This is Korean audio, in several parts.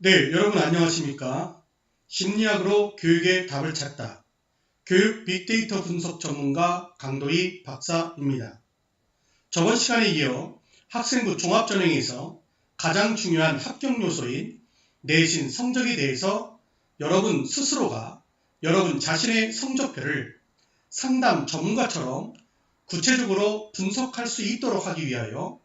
네, 여러분 안녕하십니까? 심리학으로 교육의 답을 찾다. 교육 빅데이터 분석 전문가 강도희 박사입니다. 저번 시간에 이어 학생부 종합전형에서 가장 중요한 합격 요소인 내신 성적에 대해서 여러분 스스로가 여러분 자신의 성적표를 상담 전문가처럼 구체적으로 분석할 수 있도록 하기 위하여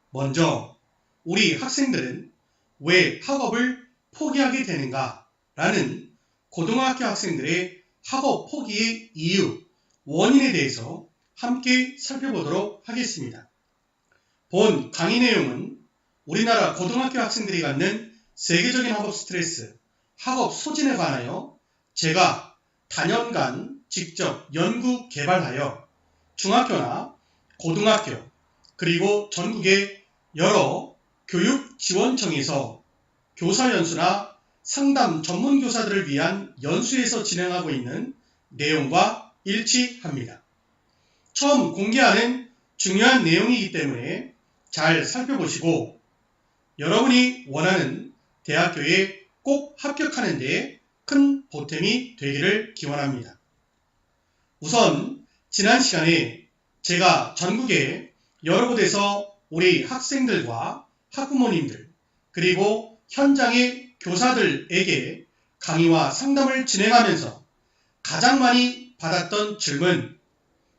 먼저 우리 학생들은 왜 학업을 포기하게 되는가 라는 고등학교 학생들의 학업 포기의 이유, 원인에 대해서 함께 살펴보도록 하겠습니다. 본 강의 내용은 우리나라 고등학교 학생들이 갖는 세계적인 학업 스트레스, 학업 소진에 관하여 제가 단연간 직접 연구 개발하여 중학교나 고등학교 그리고 전국의 여러 교육지원청에서 교사연수나 상담 전문교사들을 위한 연수에서 진행하고 있는 내용과 일치합니다. 처음 공개하는 중요한 내용이기 때문에 잘 살펴보시고 여러분이 원하는 대학교에 꼭 합격하는 데 큰 보탬이 되기를 기원합니다. 우선 지난 시간에 제가 전국의 여러 곳에서 우리 학생들과 학부모님들 그리고 현장의 교사들에게 강의와 상담을 진행하면서 가장 많이 받았던 질문,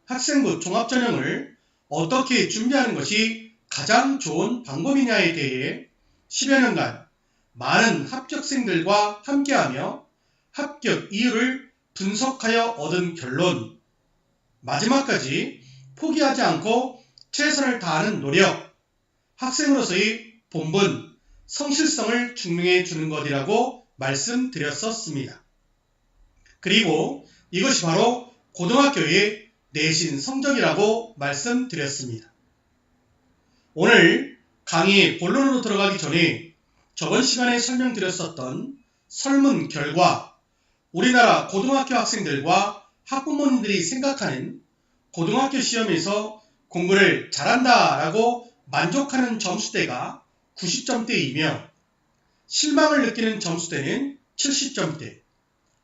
학생부 종합전형을 어떻게 준비하는 것이 가장 좋은 방법이냐에 대해 10여 년간 많은 합격생들과 함께하며 합격 이유를 분석하여 얻은 결론, 마지막까지 포기하지 않고 최선을 다하는 노력, 학생으로서의 본분, 성실성을 증명해 주는 것이라고 말씀드렸었습니다. 그리고 이것이 바로 고등학교의 내신 성적이라고 말씀드렸습니다. 오늘 강의 본론으로 들어가기 전에 저번 시간에 설명드렸었던 설문 결과, 우리나라 고등학교 학생들과 학부모님들이 생각하는 고등학교 시험에서 공부를 잘한다라고 만족하는 점수대가 90점대이며 실망을 느끼는 점수대는 70점대,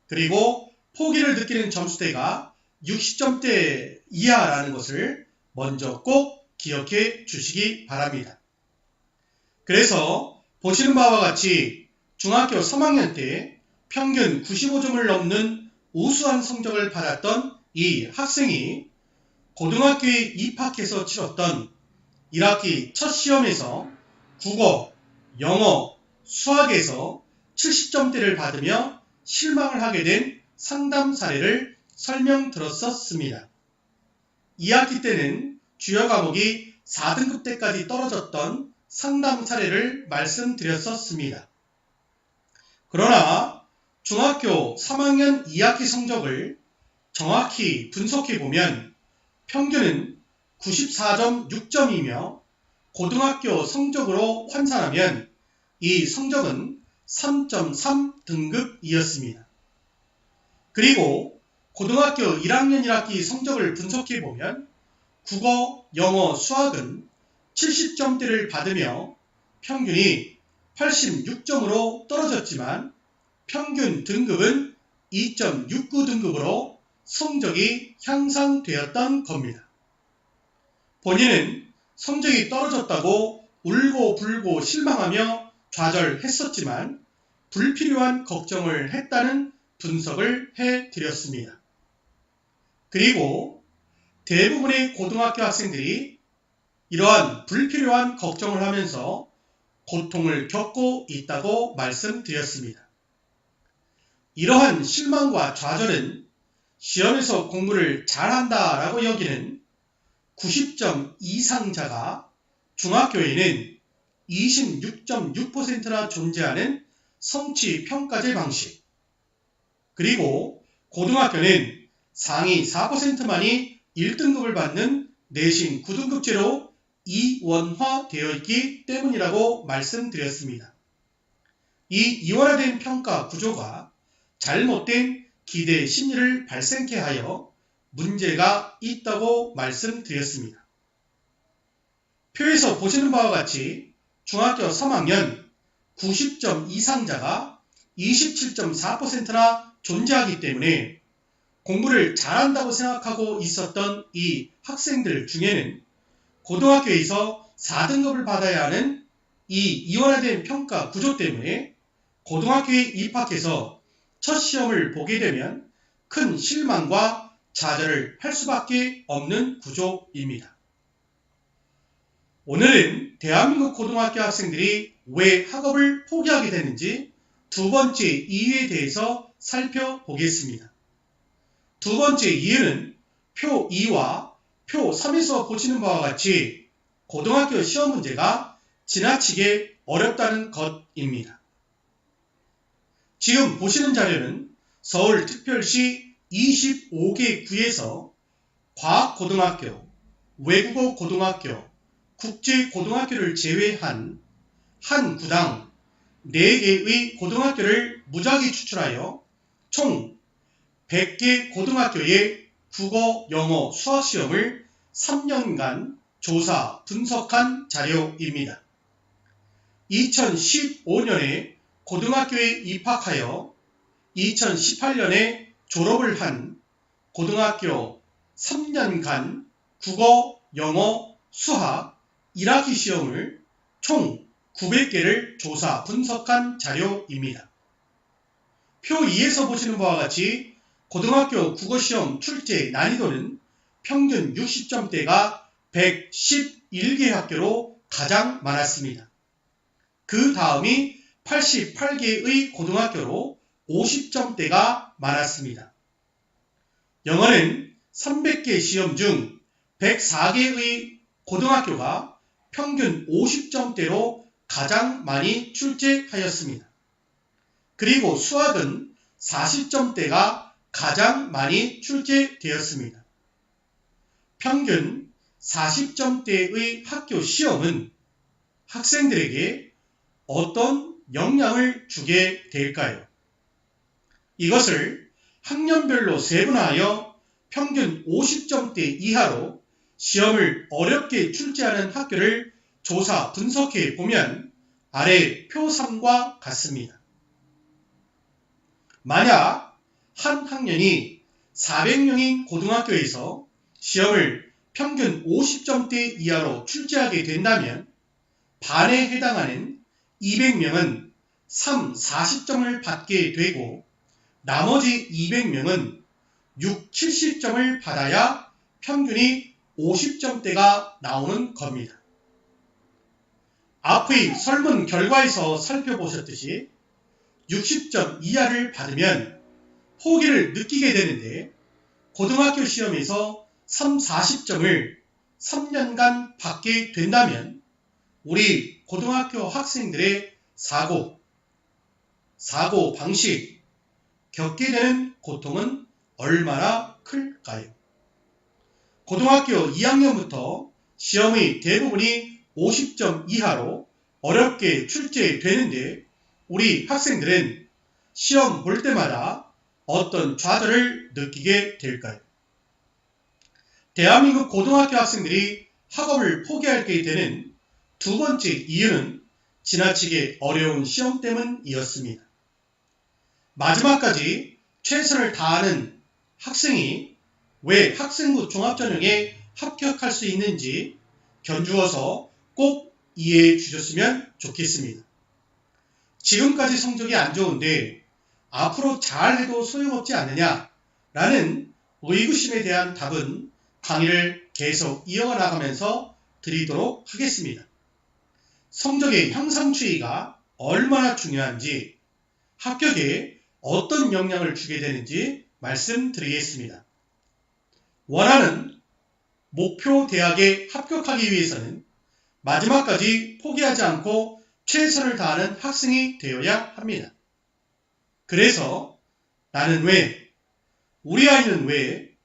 그리고 포기를 느끼는 점수대가 60점대 이하라는 것을 먼저 꼭 기억해 주시기 바랍니다. 그래서 보시는 바와 같이 중학교 3학년 때 평균 95점을 넘는 우수한 성적을 받았던 이 학생이 고등학교에 입학해서 치렀던 1학기 첫 시험에서 국어, 영어, 수학에서 70점대를 받으며 실망을 하게 된 상담 사례를 설명드렸었습니다. 2학기 때는 주요 과목이 4등급 때까지 떨어졌던 상담 사례를 말씀드렸었습니다. 그러나 중학교 3학년 2학기 성적을 정확히 분석해보면 평균은 94.6점이며 고등학교 성적으로 환산하면 이 성적은 3.3등급이었습니다. 그리고 고등학교 1학년 1학기 성적을 분석해보면 국어, 영어, 수학은 70점대를 받으며 평균이 86점으로 떨어졌지만 평균 등급은 2.69등급으로 성적이 향상되었던 겁니다. 본인은 성적이 떨어졌다고 울고 불고 실망하며 좌절했었지만 불필요한 걱정을 했다는 분석을 해드렸습니다. 그리고 대부분의 고등학교 학생들이 이러한 불필요한 걱정을 하면서 고통을 겪고 있다고 말씀드렸습니다. 이러한 실망과 좌절은 시험에서 공부를 잘한다라고 여기는 90점 이상자가 중학교에는 26.6%나 존재하는 성취평가제 방식, 그리고 고등학교는 상위 4%만이 1등급을 받는 내신 9등급제로 이원화되어 있기 때문이라고 말씀드렸습니다. 이 이원화된 평가 구조가 잘못된 기대 심리를 발생케 하여 문제가 있다고 말씀드렸습니다. 표에서 보시는 바와 같이 중학교 3학년 90점 이상자가 27.4%나 존재하기 때문에 공부를 잘한다고 생각하고 있었던 이 학생들 중에는 고등학교에서 4등급을 받아야 하는 이 이원화된 평가 구조 때문에 고등학교에 입학해서 첫 시험을 보게 되면 큰 실망과 좌절을 할 수밖에 없는 구조입니다. 오늘은 대한민국 고등학교 학생들이 왜 학업을 포기하게 되는지 두 번째 이유에 대해서 살펴보겠습니다. 두 번째 이유는 표 2와 표 3에서 보시는 바와 같이 고등학교 시험 문제가 지나치게 어렵다는 것입니다. 지금 보시는 자료는 서울특별시 25개 구에서 과학고등학교, 외국어고등학교, 국제고등학교를 제외한 한 구당 4개의 고등학교를 무작위 추출하여 총 100개 고등학교의 국어, 영어, 수학시험을 3년간 조사, 분석한 자료입니다. 2015년에 고등학교에 입학하여 2018년에 졸업을 한 고등학교 3년간 국어, 영어, 수학 1학기 시험을 총 900개를 조사, 분석한 자료입니다. 표 2에서 보시는 바와 같이 고등학교 국어시험 출제 난이도는 평균 60점대가 111개 학교로 가장 많았습니다. 그 다음이 88개의 고등학교로 50점대가 많았습니다. 영어는 300개 시험 중 104개의 고등학교가 평균 50점대로 가장 많이 출제하였습니다. 그리고 수학은 40점대가 가장 많이 출제되었습니다. 평균 40점대의 학교 시험은 학생들에게 어떤 영향을 주게 될까요? 이것을 학년별로 세분화하여 평균 50점대 이하로 시험을 어렵게 출제하는 학교를 조사 분석해 보면 아래 표 3과 같습니다. 만약 한 학년이 400명인 고등학교에서 시험을 평균 50점대 이하로 출제하게 된다면 반에 해당하는 200명은 40점을 받게 되고 나머지 200명은 70점을 받아야 평균이 50점대가 나오는 겁니다. 앞의 설문 결과에서 살펴보셨듯이 60점 이하를 받으면 포기를 느끼게 되는데 고등학교 시험에서 40점을 3년간 받게 된다면 우리 고등학교 학생들의 사고 방식, 겪게 되는 고통은 얼마나 클까요? 고등학교 2학년부터 시험의 대부분이 50점 이하로 어렵게 출제되는데 우리 학생들은 시험 볼 때마다 어떤 좌절을 느끼게 될까요? 대한민국 고등학교 학생들이 학업을 포기하게 되는 두 번째 이유는 지나치게 어려운 시험 때문이었습니다. 마지막까지 최선을 다하는 학생이 왜 학생부 종합전형에 합격할 수 있는지 견주어서 꼭 이해해 주셨으면 좋겠습니다. 지금까지 성적이 안 좋은데 앞으로 잘해도 소용없지 않느냐라는 의구심에 대한 답은 강의를 계속 이어나가면서 드리도록 하겠습니다. 성적의 향상 추이가 얼마나 중요한지, 합격에 어떤 영향을 주게 되는지 말씀드리겠습니다. 원하는 목표 대학에 합격하기 위해서는 마지막까지 포기하지 않고 최선을 다하는 학생이 되어야 합니다. 그래서 나는 왜, 우리 아이는 왜,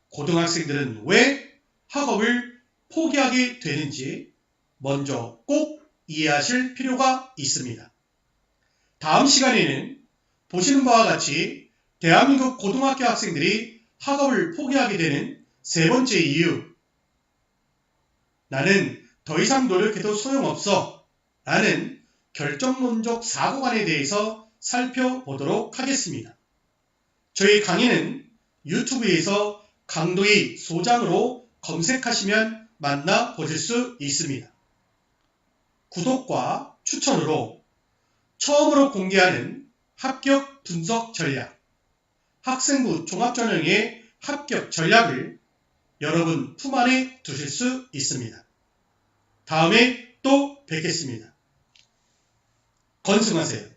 고등학생들은 왜 학업을 포기하게 되는지 먼저 꼭 이해하실 필요가 있습니다. 다음 시간에는 보시는 바와 같이 대한민국 고등학교 학생들이 학업을 포기하게 되는 세 번째 이유, 나는 더 이상 노력해도 소용없어 라는 결정론적 사고관에 대해서 살펴보도록 하겠습니다. 저희 강의는 유튜브에서 강도희 소장으로 검색하시면 만나보실 수 있습니다. 구독과 추천으로 처음으로 공개하는 합격 분석 전략, 학생부 종합전형의 합격 전략을 여러분 품 안에 두실 수 있습니다. 다음에 또 뵙겠습니다. 건승하세요.